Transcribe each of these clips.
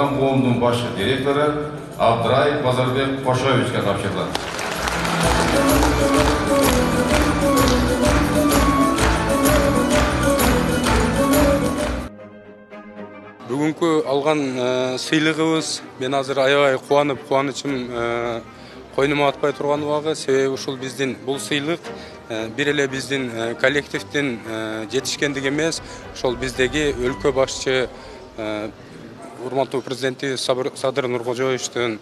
коомдун башы директору Абдраев Базарбек Кошоевичке тапшырылат. Бүгүнкү алган сыйлыгыбыз мен азыр аябай кубанычым койнума атпай турган убагы, себеби ушул биздин бул сыйлык бир эле биздин коллективдин жетишкендиги эмес, ошол биздеги өлкө башчы урматтуу президенти Садыр Нуркожоевичтин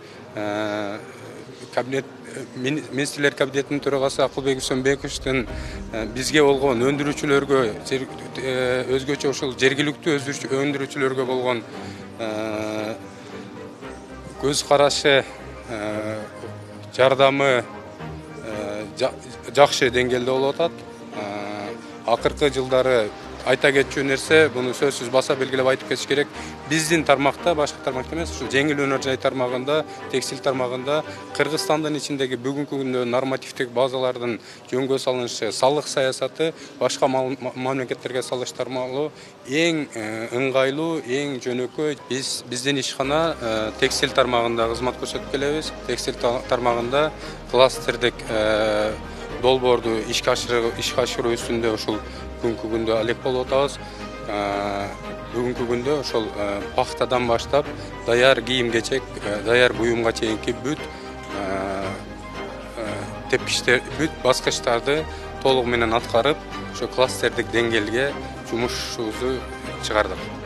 министрлер кабинетинин төрагасы Акылбек Үсөнбековичтин бизге болгон өндүрүүчүлөргө, өзгөчө ушул жергиликтүү өндүрүүчүлөргө болгон көз карашы, жардамы жакшы деңгээлде болуп атат. Акыркы жылдары айта кетчү нерсе, буну сөзсүз баса белгилеп айтып кетиш керек. Биздин тармакта, башка тармакта эмес, ушул жеңил өнөр жай тармагында, текстиль тармагында Кыргызстандын ичиндеги бүгүнкү күндө нормативдик базалардын жөнгө салынышы, салык саясаты башка мамлекеттерге салыштырмалуу эң ыңгайлуу, эң жөнөкөй. Биздин ишкана текстиль тармагында кызмат көрсөтүп келебиз. Текстиль тармагында кластердик долбоорду ишке ашыруу үстүндө ушул бүгүнкү күндө алек болуп атабыз. Бүгүнкү күндө ошол пахтадан баштап даяр кийим-кечек, даяр буюмга чейинки бүт тепкичтер, бүт баскычтарды толугу менен аткарып, ошо кластердик деңгээлге жумушубузду чыгардык.